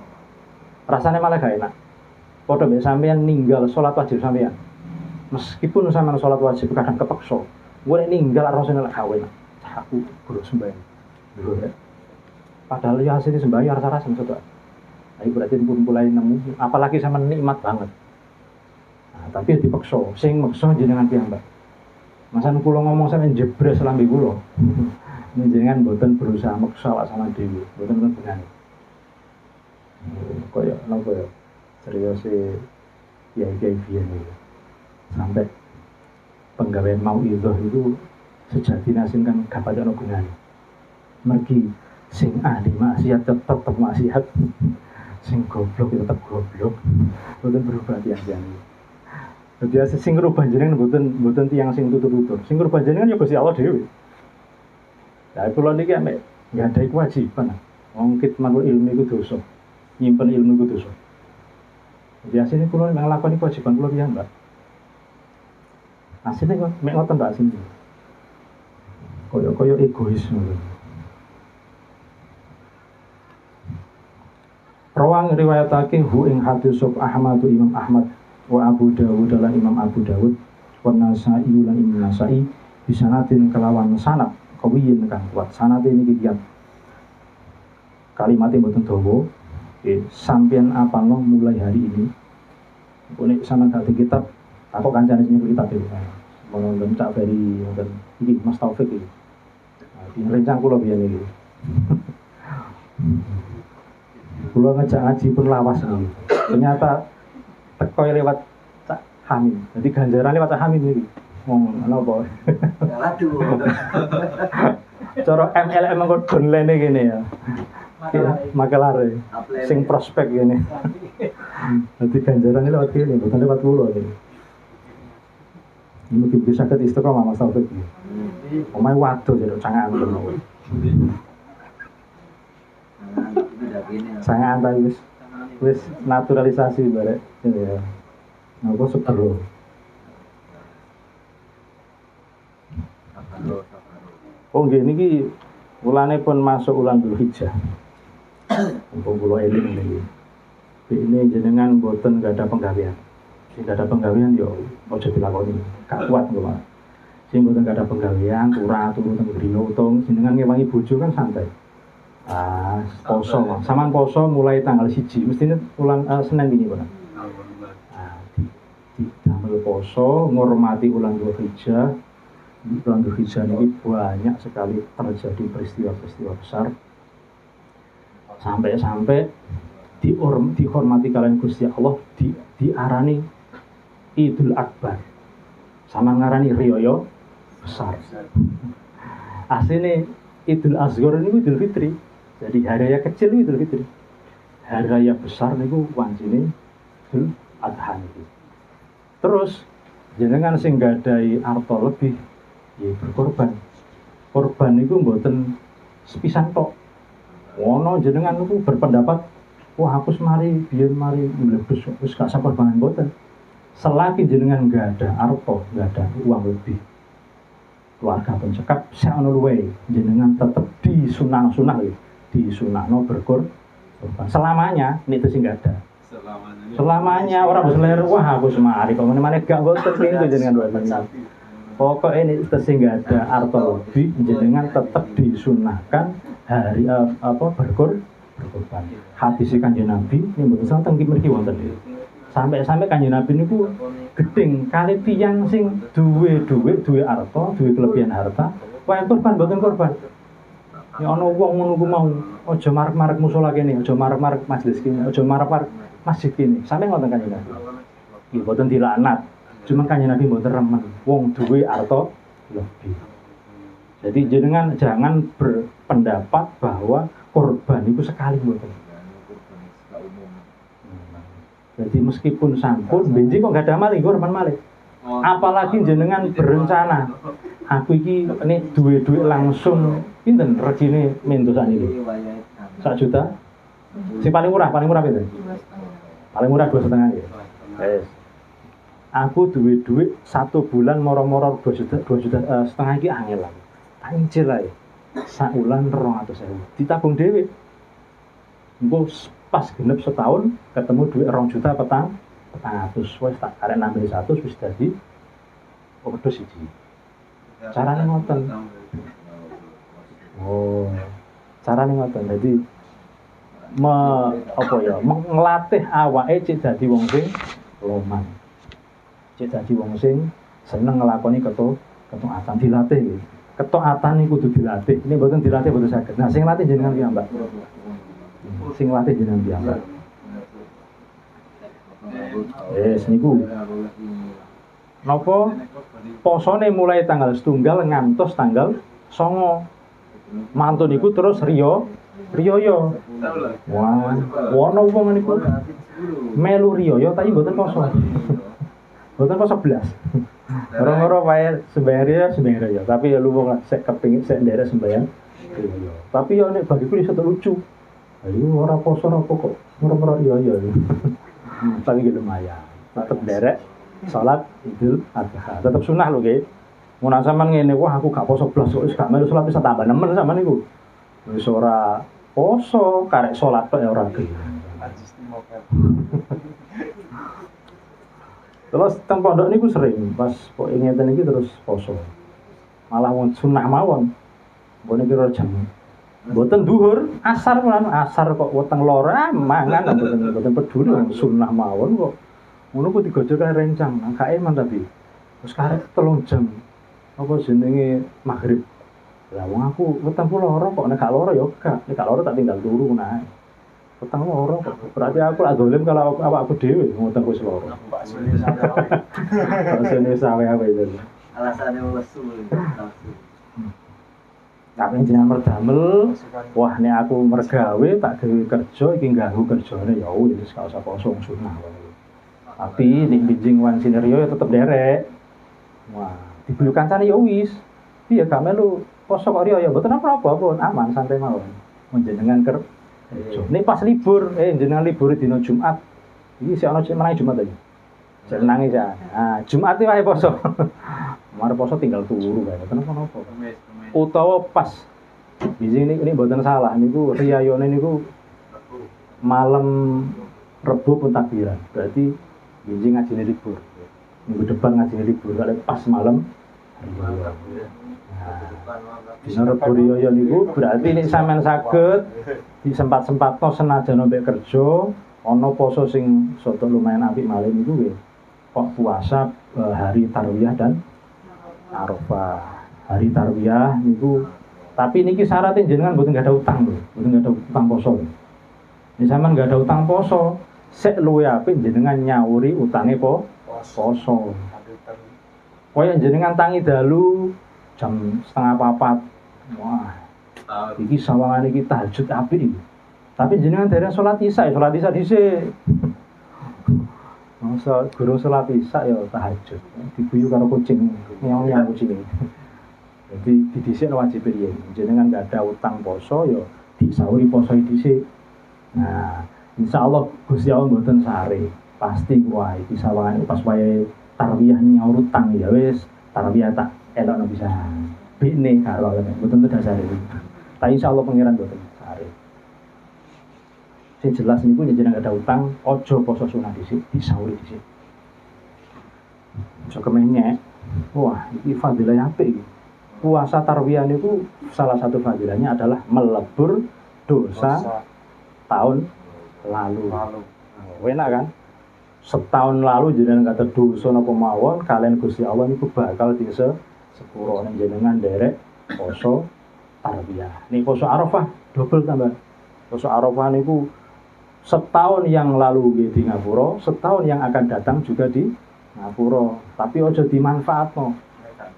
Rasane malah gak enak. Padha mek sampeyan ninggal salat wajib sampeyan. Meskipun sampeyan salat wajib kadang kepeksa. Engko nek ninggal rasane lek gawe. Aku guru sembahyang. Lho. Padahal ya asline sembahyang rasa-rasa sedok. Ayo berarti kumpulai nemu apalagi sampeyan nikmat banget. Nah, tapi dipaksa, sing maksa jenengan piyambak. Masan kula ngomong sampeyan jebres lambe kula. Njenengan mboten berusaha maksa awak sampean dhewe, mboten benar. Kaya napa ya? Serius ya iki biyen iki. Sampai penggawean mauidhah itu sejatinya sing kan gak padha ono gunane. Mergi sing ahli maksiat tetep maksiat. Sing goblok tetep goblok. Mboten berubah tiyang-tiyang. Jadi sing ngrubah jenengan mboten tiyang sing tutur-tutur. Sing ngrubah jenengan ya Gusti Allah dhewe. Lah kula niki mek nggadahi kewajiban. Wong kitmanul ilmu iku dosa. Nyimpen ilmu iku dosa. Jadi asline kula nglakoni kewajiban kula piye, Mbak? Asine kok mek ngoten tak asine. Kaya egois ngono. Rawang riwayatake hu ing hadis sop Ahmad Imam Ahmad wa Abu Dawud lan Imam Abu Dawud wa Nasa'i lan Imam Nasa'i bisanatin kelawan sanad kawiyin kang kuat. Sanate niki kiyat. Kalimatnya mboten dawa. Sampeyan apalno mulai hari ini. Nek sampeyan dadi kitab, aku kancane sing kitab iki. Mono cak dari ngoten iki Mas Taufik iki. Rencang kula biyen iki. Kula ngejak ngaji pun lawas iki. Ternyata teko lewat Cak Hamid. Jadi ganjaran lewat Cak Hamid niki. Wong napa? Aduh. Cara MLM kok donlene kene ya. Makelare. Sing prospek kene. Dadi ganjaran lewat kene, bukan lewat kula iki. Ini bisa ke istiqomah Mas Taufik. Omahe waduh jadi cangan ngono. Sangat antar wis naturalisasi barek ya. Napa sepero. Oh nggih niki ulane pun masuk ulan Dzulhijjah. Mumpung kula eling niki. Ini jenengan boten gak ada penggawean. Sing gak ada penggawean yo aja dilakoni. Gak kuat kok, Pak. Sing boten gak ada penggawean, turu teng griya utang jenengan ngewangi bojo kan santai. Poso, saman poso mulai tanggal 1 mestinya ulang Senin ini, Pak. Di damel poso ngormati ulang Dzulhijjah. Ulang Dzulhijjah ini banyak sekali terjadi peristiwa-peristiwa besar. Sampai dihormati kalian Gusti Allah diarani Idul Akbar. Sama ngarani riyo besar. Asline Idul Asghar niku Idul Fitri. Jadi hari raya kecil itu Idul Fitri. Hari raya besar niku wancine Idul Adha niku. Terus jenengan sing gadai arta lebih ya berkorban. Korban niku mboten sepisan tok. Ono jenengan niku berpendapat, wah aku semari biyen mari mlebu wis gak sabar banget mboten. Selagi jenengan enggak ada arta, enggak ada uang lebih. Keluarga pun cekap sak ono luwe jenengan tetep disunah-sunah lho. Disunahno berkorban. Selamanya niku sing enggak ada. Selamanya orang berseler, wah aku semari kok ngene gak mboten pintu jenengan wae. Pokok ini sing enggak ada arta lebih jenengan tetep disunahkan hari berkorban. Hadis Kanjeng Nabi ini mboten salah teng mriki wonten. Sampai Kanjeng Nabi niku gedeng kali tiyang sing duwe dhuwit, duwe arta, duwe kelebihan harta, wae korban mboten korban. Ya ana wong ngono ku mau aja marek-marek musala kene, aja marek-marek majelis kene, aja marek-marek masjid kene. Sampe ngoten Kanjeng Nabi. Nggih mboten dilaknat. Cuma Kanjeng Nabi mboten remen wong duwe arta lebih. Jadi jenengan jangan berpendapat bahwa korban itu sekali mboten. Jadi meskipun sampun benji kok gak ada malih korban malih. Apalagi jenengan berencana aku iki nek duwe-duwe langsung pinten regine mentus sakniki? 1 juta. Sing paling murah pinten? Paling murah 2,5 ya. Wes. Aku duwe-duwe 1 bulan moro-moro 2 juta setengah iki angel lah. Tak nyicil ae. Sak wulan 200.000. Ditabung dhewe. Engko pas genep setahun ketemu duit 2 juta petang 400 wis tak arek nambah 100 wis dadi wedhus siji. Carane ngoten. Oh. Carane ngoten. Dadi nglatih awake cek dadi wong sing loman. Cek dadi wong sing seneng nglakoni ketaatan dilatih iki. Ketaatan niku kudu dilatih. Ini mboten dilatih mboten saged. Nah, sing latih jenengan ki, Mbak. Sing latih jenengan piyambak. Niku. Napa posone mulai tanggal 1 ngantos tanggal 9. Mantun niku terus riyo. Wah, ono wong niku melu riyo tapi mboten poso. Mboten poso blas. Ora-ora wae sembayang riyo, tapi ya lu wong sek kepengin sek nderek sembayang riyo. Tapi yo nek bagiku iso lucu. Ayo ora poso apa kok ora iya. Tapi lumayan. Tetep derek salat Idul Adha. Tetep sunah lho nggih. Mun sampean ngene, wah aku gak poso blas kok wis gak melu salat bisa tambah nemen sampean niku. Wis ora poso, karek salat tok ya ora gelem. Terus teng pondok niku sering pas kok ngeten iki terus poso. Malah wong sunah mawon. Mbone kira jam. Mboten dhuwur, asar lan asar kok weteng lora mangan mboten peduli sunah mawon kok. Ngono kok digojok karo rencang, gak eman tapi. Terus karek 3 jam. Apa jenenge maghrib. Lah wong aku weteng loro kok nek gak loro ya gak. Nek gak loro tak tinggal turu nae. Weteng loro kok. Berarti aku lak dolim kalau awakku dhewe weteng wis loro. Bahasane sawe-sawe itu. Alasane lesu. Tapi jenengan merdamel, wah nek aku mergawe tak gawe kerja iki ganggu kerjane ya wis gak usah poso sunah wae. Tapi nek bijing wan sinerio ya tetep derek. Wah, dibulu kancane ya wis. Piye gak melu poso kok riyo ya mboten apa-apa pun aman santai mawon. Menjenengan kerja. Nek pas libur, jenengan libur dina Jumat. Iki sik ana menangi Jumat aja. Jenengange ya. Ah, Jumat iki wae poso. Mare poso tinggal turu kae. Kenapa-napa? Utawa pas bijing ini mboten salah niku riyayone niku malam Rebo pun takbiran. Berarti bijing ngajine libur. Minggu depan ngajine libur kalau pas malam dina Rebo riyo niku berarti nek sampean saged disempat-sempatno senajan mbek kerja ana poso sing soto lumayan apik malih niku nggih. Kok puasa hari Tarwiyah dan Arafah. Hari Tarwiyah niku tapi niki syaratnya jenengan mboten enggak ada utang lho, mboten enggak ada utang poso. Nek sampean enggak ada utang poso, sik luwih apik jenengan nyawuri utange poso. Kaya jenengan tangi dalu jam 3:30. Wah. Iki sawangane iki tahajud apik iki. Tapi jenengan dereng salat Isya dhisik. Masa guru salat Isya ya tahajud. Diguyu karo kucing, nyong-nyong kucing. Jadi didhisik wajib piye? Jenengan enggak ada utang poso ya disauri poso dhisik. Nah, insyaallah Gusti Allah mboten sare. Pasti wae disawangane pas wae Tarwiyah nyaur utang ya wis Tarwiyah tak elokno bisa. Bine karo mboten dasare. Tapi insyaallah pangeran mboten sare. Sing jelas niku yen jenengan ada utang, aja poso sunah dhisik, disauri dhisik. Aja kemenyek. Wah, iki fadilah apik iki. Puasa Tarwiyah niku salah satu fadilahnya adalah melebur dosa tahun lalu. Enak kan? Setahun lalu jenengan kata dosa napa mawon kalian Gusti Allah niku bakal disepuro ning jenengan derek poso Tarwiyah. Ning poso Arafah double tambah. Poso Arafah niku setahun yang lalu nggih di ngapura, setahun yang akan datang juga di ngapura. Tapi aja dimanfaatno.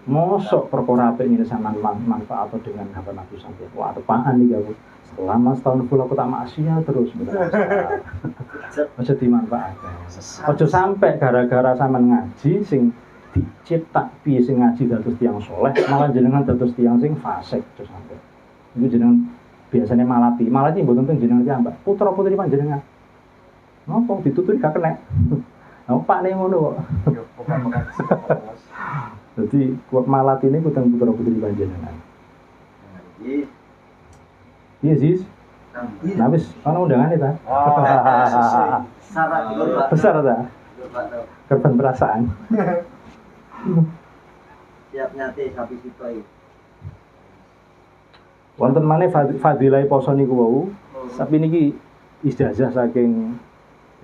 Mosok perkara apik ngene sampean manfaat dengan apa Nabi sampeyan. Wah, tepaan iki aku. Selama setahun full aku tak maksiat terus. Aja dimanfaatkan. Aja sampai gara-gara sampean ngaji sing diciptak piye sing ngaji dados tiyang saleh, malah jenengan dados tiyang sing fasik aja sampai. Iku jenengan biasanya malati. Malati mboten teng jenengan tiyang, Pak. Putra-putri panjenengan. Napa dituturi gak kena. Nah, Pak ning ngono kok. Yo, pokoke jadi kuat malat ini kutang putra putri panjenengan. Iya sis. Nabis, mana undangan itu? Besar ta? Korban perasaan. Siap nyate sapi sitoi. Wonten maneh fadilah poso niku wau. Tapi niki ijazah saking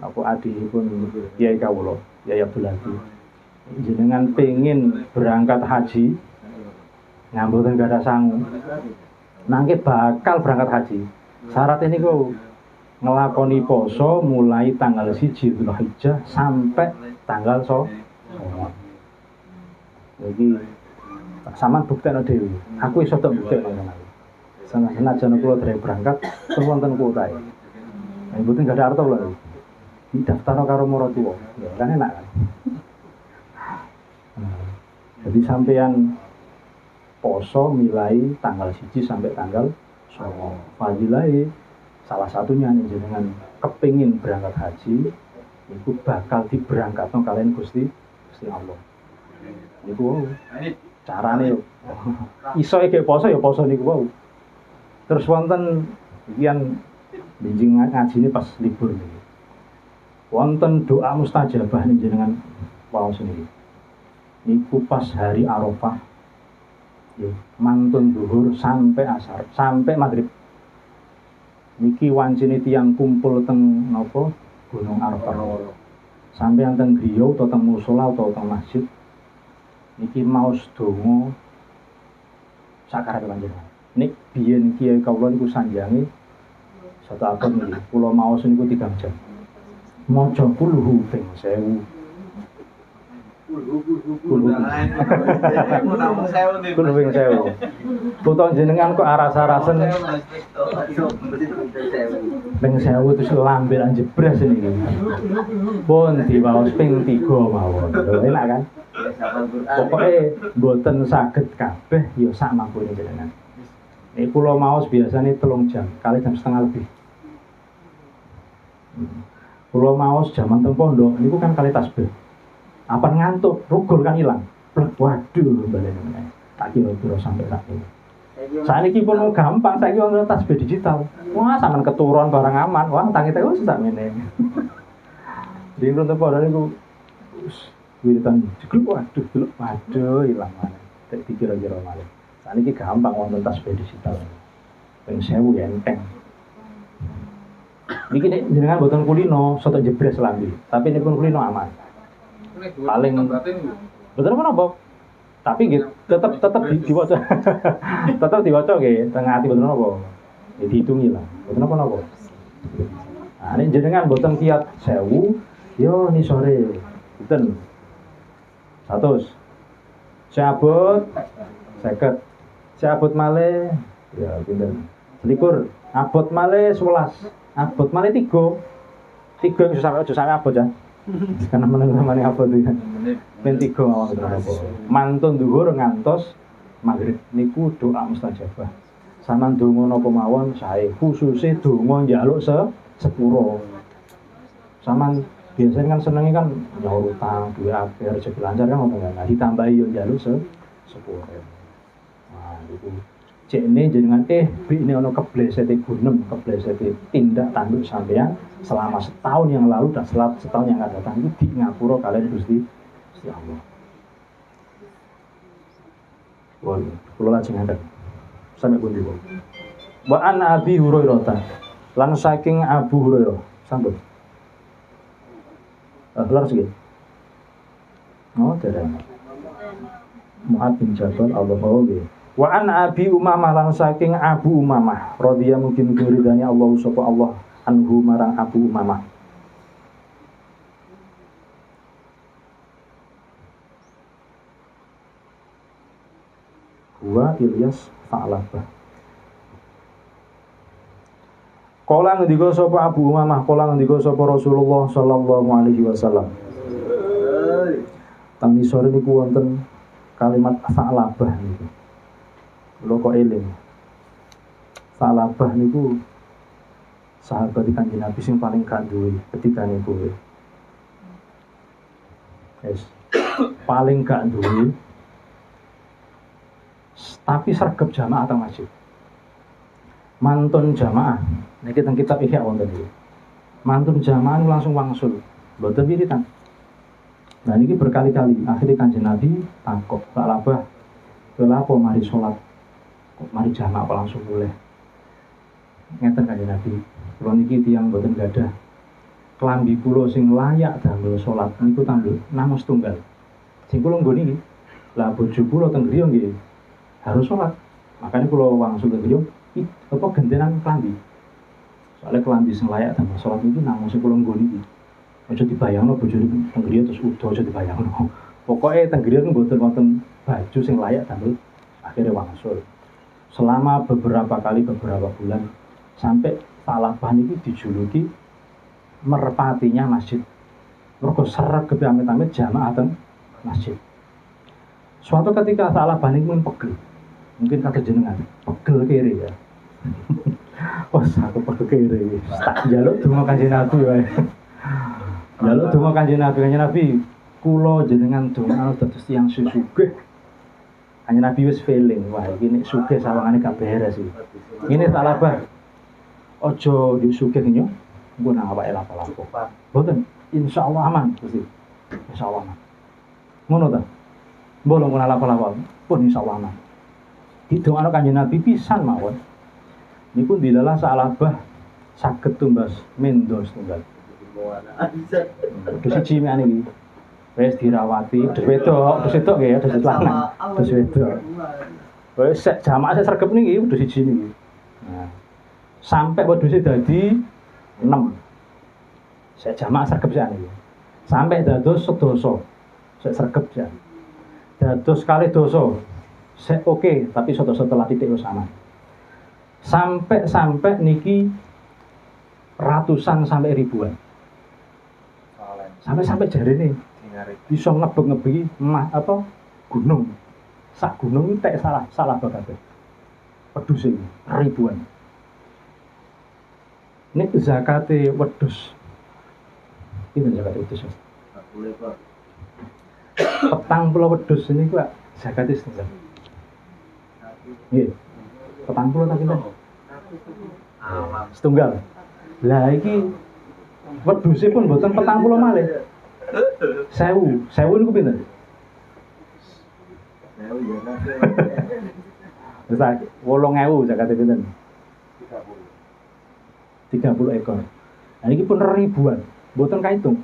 apa adihipun Kiai kawula, Kyai Abdul Hadi. Jenengan pengen berangkat haji nyamboten gak ada sangu nangke bakal berangkat haji syarat ini kok ngelakoni poso mulai tanggal 1 Dzulhijjah sampai tanggal 9 jadi sampean buktekno dhewe aku iso tok buktekno senajan kula dereng berangkat terus wonten kuotae mboten gak ada arto lho didaftarno karo maratuwa ya kan enak kan. Jadi sampean poso mulai tanggal 1 sampai tanggal 9. Fadilah salah satunya nih jenengan kepingin berangkat haji, itu bakal diberangkatno kalian Gusti Gusti Allah. Niku carane yo. Iso iki poso ya poso niku wau. Terus wonten yang benjing ngajine pas libur niki. Wonten doa mustajabah ning jenengan waos niki. Niku pas hari Arafah. Nggih, mantun zuhur sampai asar, sampai maghrib. Niki wancine tiyang kumpul teng napa Gunung Arafah. Sampai teng griya utawa teng musala utawa teng masjid. Niki maos donga sakarepe panjenengan. Nik biyen kiai kawula niku sanjange satu abad niki. Kula maos niku 3 jam. Maca kulhu ping 1000. Kulhu ping 1000. Tutuk jenengan kok arasa-arasen ping 1000 terus lambe lan jebres niki. Pun diwaos ping 3 mawon. Enak kan? Pokoknya mboten saged kabeh ya sak mampune jenengan. Kula maos biasane 3 jam, kali jam setengah lebih. Kula maos jaman teng pondok niku kan kali tasbih. Apa ngantuk, rugol kan ilang. Waduh, balene meneh. Tak kira-kira sampai sak iki. Saiki pun gampang, saiki ono tasbih digital. Wah, sampean keturun barang aman. Wah, tangi teh wis sak meneh. Di teng pondok niku wiritan jegluk waduh ilang maneh. Tak dikira-kira maneh. Saniki gampang wonten tasbih digital. Ping 1000 ya enteng. Niki nek jenengan boten kulino, soto jebres lambi. Tapi nek pun kulino aman. Paling betul apa? Tapi gitu, tetap diwaca. Tetap diwaca nggih, tengah ati betul apa? Ya dihitungi lah. Betul apa? Nah, nek jenengan boten kiat 1000, yo ni sore. Pinten? 100. Cabut 50. Cabut malih ya pinten? 21. Abot malih 11. Abot malih 3. 3 iso sampe abot ya. Karena meneng-meneng abot iki. Ben 3 mawon apa. Mantun dhuwur ngantos maghrib niku doa mustajabah. Saman donga napa mawon sae, khususe donga njaluk sepuro. Saman biasanya kan senenge kan nyaur utang, duwe akeh rezeki lancar kan ngono kan. Ditambahi yo njaluk sepuro. Nah, niku cekne jenengan bikne ana keblesete gunem, keblesete tindak tanduk sampeyan selama setahun yang lalu dan selama setahun yang akan datang itu di ngapura kalian Gusti Allah. Wah, kula lajeng ngandhap. Sampai pundi kok. Wa an Abi Hurairah. Lan saking Abu Hurairah. Sambut. Kelar sih. Oh, tidak. Mu'ad bin Jabal Allahu akbar. Wa an Abi Umamah lan saking Abu Umamah radhiyallahu mugi ridani Allah sapa Allah anhu marang Abu Umamah. Wa Ilyas Fa'labah. Kala ngendika sapa Abu Umamah, kala ngendika sapa Rasulullah sallallahu alaihi wasallam. Tang isore niku wonten kalimat Fa'labah niku. Lho kok eling. Fa'labah niku sahabat Kanjeng Nabi sing paling gak duwe ketika niku. Yes. Paling gak duwe tapi sergap jamaah teng masjid. Mantun jamaah. Niki teng kitab Ihya wonten iki. Mantun jamaah langsung wangsul. Mboten wiritan. Nah niki berkali-kali akhirnya Kanjeng Nabi takok, "Pak Labah, kenapa mari salat? Kok mari jamaah kok langsung mulai?" Ngeten Kanjeng Nabi, kula niki tiyang mboten gadah klambi kula sing layak damel salat niku tambah namung setunggal. Sing kula nggone iki. Lah bojo kula teng griya nggih harus sholat, makanya kalau wangsul ke beliau apa gentenan klambi, soalnya klambi sing layak damel sholat itu namung sing kula nggone iki. Aja dibayangno bojone teng griya terus udo aja dibayangno. Pokoke teng griya ku mboten wonten baju sing layak damel akhirnya wangsul. Selama beberapa bulan sampai Fa'labah niku dijuluki merpatinya masjid. Mergo sregep amit-amit jamaah teng masjid. Suatu ketika Fa'labah niku pegel. Mungkin kata jenengan, pegel kiri ya. Wah, aku pegel kiri. Tak njaluk donga Kanjeng Nabi wae. Njaluk donga Kanjeng Nabi kula jenengan dongano dados tiyang sugih. Kanjeng Nabi wis feeling, wah iki nek sugih sawangane gak beres iki. Ngene tak labah. Aja yo sugih nyo, engko nang awake lapo-lapo. Mboten, insyaallah aman Gusti. Insyaallah aman. Ngono ta? Mboten ngono lapo-lapo, pun insyaallah aman. Didongano Kanjeng Nabi pisan mawon. Niku dilalah salabah saged tumbas mendo setunggal. Terus siji mek niki. Wis dirawati, dus wedok nggih ya, dus lanang. Dus wedok. Wis sek jamaah sek sregep niki dus siji niki. Nah, sampai wedhuse dadi 6. Sek jamaah sregep sak niki. Sampai dados sedasa. Sek sregep sak. Dados kalih dosa. Sek oke, tapi setelah titik wis aman. Sampai niki ratusan sampai ribuan. Sampai jarene bisa ngebek-ngebeki gunung. Sak gunung iki tek salah kabeh. Wedhus iki ribuan. Nek zakate wedhus. Pinten zakate wedhus? 40 wedhus niku zakate setunggal. Nggih. 40 ta pinten? Setunggal. Lah iki wedhuse pun mboten 40 malih. 1000 niku pinten? 1000 ya kan. Wis 8000 zakate pinten? 30 ekor. Nah iki pun ribuan, mboten kaitung.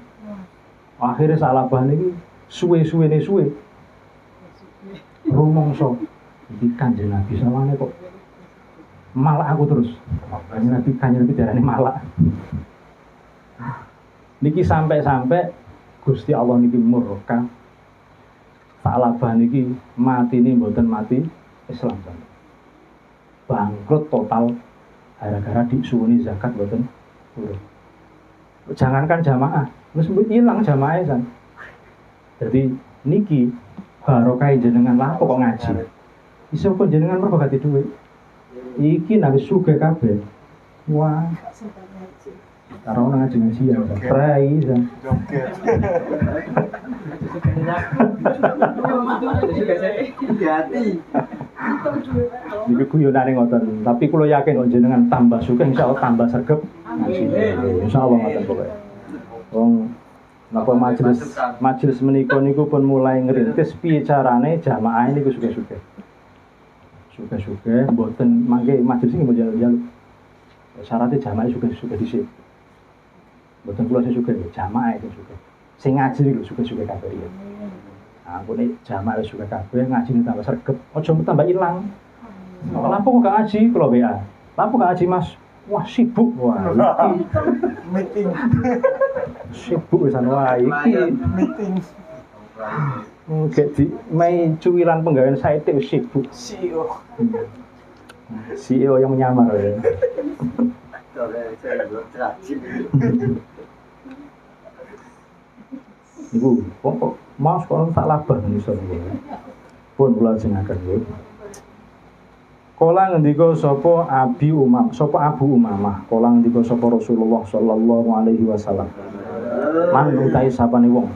Akhire salabah niki suwe-suwene suwe. Rumangsa iki Kanjeng Nabi sawane kok malak aku terus. Kanjeng Nabi darane malak. Niki sampai Gusti Allah niki murka. Salabah niki matine mboten mati Islam sampai. Bangkrut total gara-gara disuwuni zakat mboten urip. Jangankan jamaah, wis ilang jamaah san. Jadi niki barokah jenengan lapo kok ngaji. Iso kok jenengan mergo gati dhuwit. Iki nek sugih kabeh. Wah. Karo nang ngaji ya, prai san. Iki guyonane ngoten, tapi kula yakin kok jenengan tambah sugih insyaallah tambah sregep ngaji. Insyaallah ngoten pokoke. Wong napa majelis menika niku pun mulai ngrintis piye carane jamaah niku sugih-sugih. Sugih-sugih mboten mangke majelis iki mboten njaluk. Syaratnya jamaah sugih-sugih dhisik. Mboten kula sing sugih, jamaah itu sugih. Sing ngaji niku sugih-sugih kabeh ya. Nah, aku nek jamaah sugih kabeh ngaji tambah sregep, aja tambah ilang. Lapo kok gak ngaji kula WA. Lapo gak ngaji Mas? Wah sibuk wah iki meeting. Sibuk wisan wah iki Meeting. Gek di mei cuwilan penggawean saite wis sibuk. CEO yang menyamar ya. Ibu, kok Mas kok tak labah iso iki. Pun kula jenengaken nggih. Kala ngendika sapa Abu Umamah, kala ngendika sapa Rasulullah sallallahu alaihi wasallam. Man utai sapane wong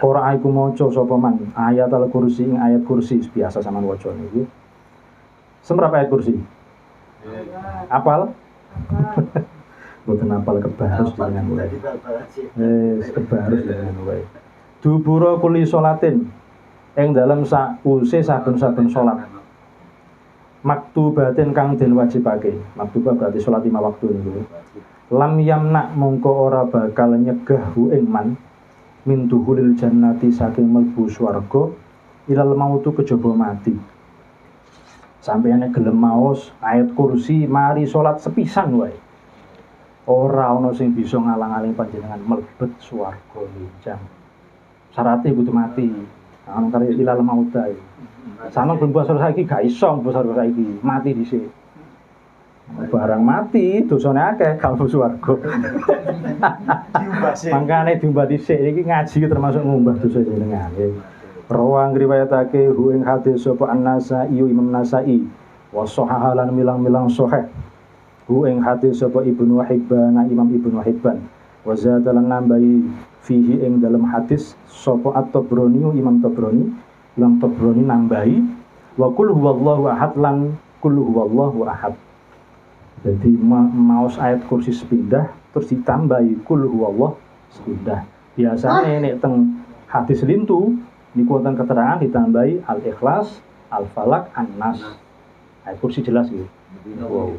ora iku maca sapa man ayat al-kursi ing ayat kursi biasa sampean waca niku. Semerap ayat kursi? Apal? Mboten apal kebarus dengan mulai. Kebarus dengan mulai. Dubura kuli sholatin ing dalem sause saben-saben salat. Maktubatin kang den wajibake. Maktubah berarti salat 5 waktu niku. Lam yamna mongko ora bakal nyegah hu ing man min duhulil jannati saking mlebu swarga ilal mautu kejaba mati. Sampeyane gelem maos ayat kursi mari salat sepisan wae. Ora ana sing bisa ngalang-aling panjenengan mlebet swarga lincang. Syaratnya kudu mati. Ana kare ilal mauta. Sama belum puasa saiki gak iso puasa saiki, mati dhisik. Barang mati dosane akeh kalbu swarga. Mangkane diumbah dhisik iki ngaji termasuk ngumbah dosa jenengan nggih. Rawang riwayatake hu ing hadis sapa An-Nasa'i Imam Nasa'i wa sahahalan milang-milang sahih. Hu ing hadis sapa Ibnu Hibban Imam Ibnu Hibban wa zadalan nambahi fihi ing dalam hadis sapa At-Tabrani Imam Tabrani nambahi wa qul huwallahu ahad lan qul huwallahu ahad. Jadi maos ayat kursi sepindah terus ditambahi qul huwallahu sepindah. Biasanya nek teng hadis lintu niku wonten keterangan ditambahi Al-Ikhlas, Al-Falaq, An-Nas. Ayat kursi jelas gitu. Wow.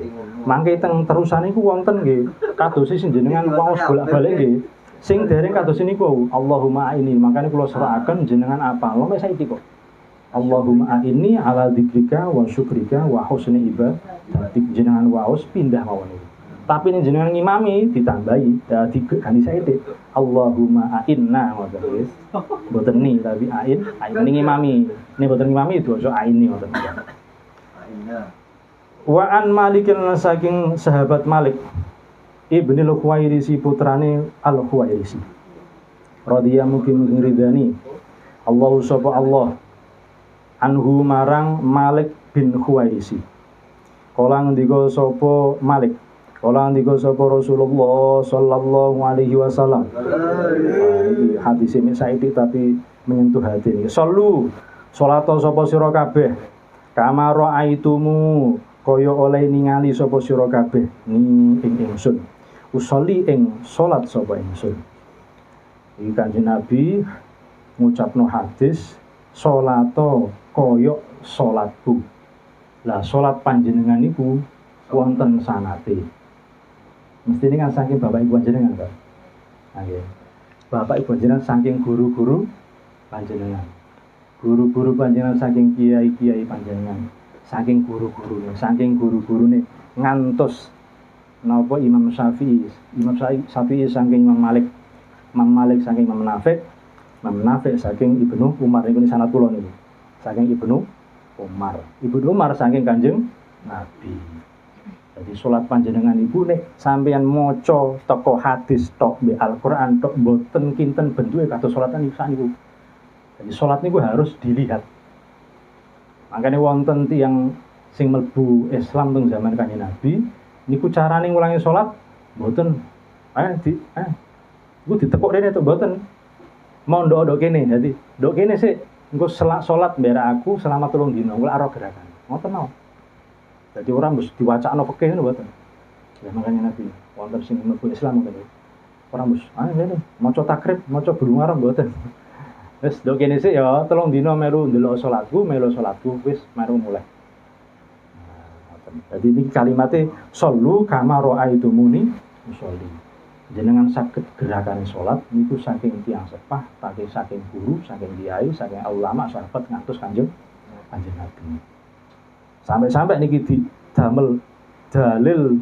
Mangke teng terusan iku wonten nggih kados sing jenengan waos bolak-balik nggih. Sing dereng kados niku Allahumma ini, makane kula serakaken jenengan apa? Lho saiki kok. Allahumma inni ala dzikrika wa syukrika wa husni ibadatik, jenengan waos pindah mawon niku. Tapi nek jenengan ngimami ditambahi dadi ganti saiki. Allahumma inna ngoten wis. Mboten ni tapi ain ngimami. Nek mboten ngimami dosa aini ngoten. Wa an Malikin saking sahabat Malik Ibnul Khuwairisi putrane Al-Khuwairisi radhiyallahu mugi ridani Allahu sapa Allah anhu marang Malik bin Khuwairisi. Kala ngendika sapa Malik, kala ngendika sapa Rasulullah sallallahu alaihi wasallam. Iki hadis ini saiki tapi menyentuh hati niki. Sallu salat sapa sira kabeh kama ra'aitumu kaya oleh ningali sapa sira kabeh ing ingsun. Usolli ing salat sapa ingsun. Iki Kanjeng Nabi ngucapno hadis salato kaya salatku. Lah salat panjenengan niku wonten sanate. Mestine kan saking bapak ibu panjenengan, Pak. Nggih. Bapak ibu panjenengan saking guru-guru panjenengan. Guru-guru panjenengan saking kiai-kiai panjenengan. Saking guru-gurune ngantos napa Imam Syafi'i saking Imam Malik saking Imam Nafi' saking Ibnu Umar niku sanad kula niku saking Ibnu Umar saking Kanjeng Nabi. Jadi salat panjenengan ibu nek sampeyan maca teko hadis tok mbek Al-Qur'an tok mboten kinten bentuke kados salatan niku sakniku. Jadi salat niku harus dilihat. Makanya wonten tiyang sing mlebu Islam teng zaman Kanjeng Nabi niku carane ngulangi salat mboten iku ditekuk rene to mboten. Mau ndok kene dadi ndok kene sik engko salat mbera aku selama 3 dina kula aro gerakan. Ngoten mau. Dadi ora mesti diwacakno fikih ngono mboten. Ya makanya Nabi wonten sing mlebu Islam ngoten. Ora mesti ngene maca takrib, maca bulung arep mboten. Wis ndok kene sik ya 3 dina melu ndelok salatku wis melu mulai. Jadi ini kalimatnya sallu kama ra'aitumuni usolli. Jenengan saged gerakan salat niku saking tiyang sepah, saking guru, saking kiai, saking ulama, sahabat ngantos Kanjeng Nabi. Sampai-sampai niki didamel dalil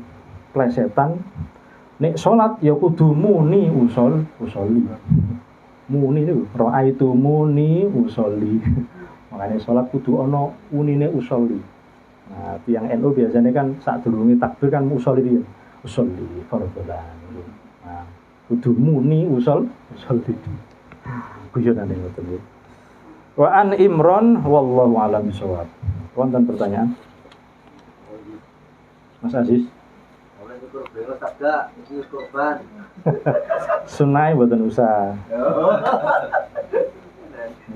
plesetan nek salat ya kudu muni usolli. Muni niku ra'aitumuni usolli. Makane salat kudu ana unine usolli. Nah, tiang NU biasanya kan saat durungi takbir kan usolli fardholan. Nah, kudu muni usolli. Guyonan ngoten. Wa an Imran wallahu a'lam bishawab. Wonten pertanyaan? Mas Aziz. Oleh ukur bela sabda iki korban. Sunai mboten usah.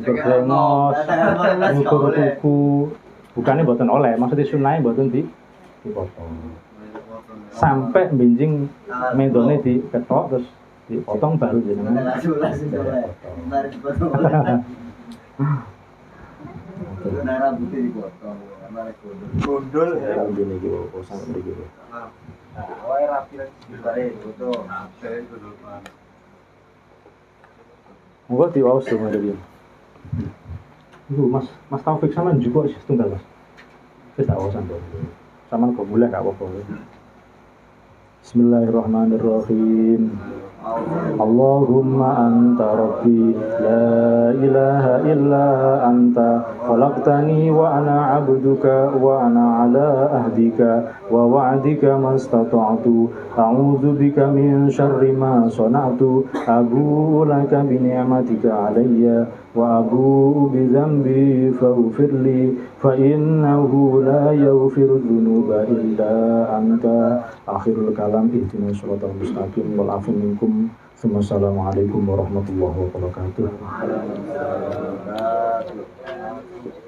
Ukur brengos, ukur kuku. Bukannya mboten oleh, maksudnya sunai mboten dipotong. Sampai benjing medone diketok terus dipotong baru jenengan. Mari dipotong. Nah, rambutnya dipotong. Mari gondol. Ya ngene iki kok sampe mriki. Nah, wae rapi bare foto. Saya gondol pan. Monggo diwaos to mari. Iku Mas Taufik sampean juga setunggal Mas. Wis tak waosan to. Sampean kok mulai gak apa-apa. Bismillahirrahmanirrahim. Allahumma anta rabbi la ilaha illa anta khalaqtani wa ana 'abduka wa ana 'ala ahdika wa wa'dika mastata'tu a'udzu bika min syarri ma sana'tu abu'u laka bi ni'matika 'alayya wa abu'u bi dhanbi faghfir li fa innahu la yaghfiru dzunuba illa anta. Akhirul kalam ihdinas siratal mustaqim wal afu minkum Assalamualaikum warahmatullahi wabarakatuh. Waalaikumsalam warahmatullahi wabarakatuh.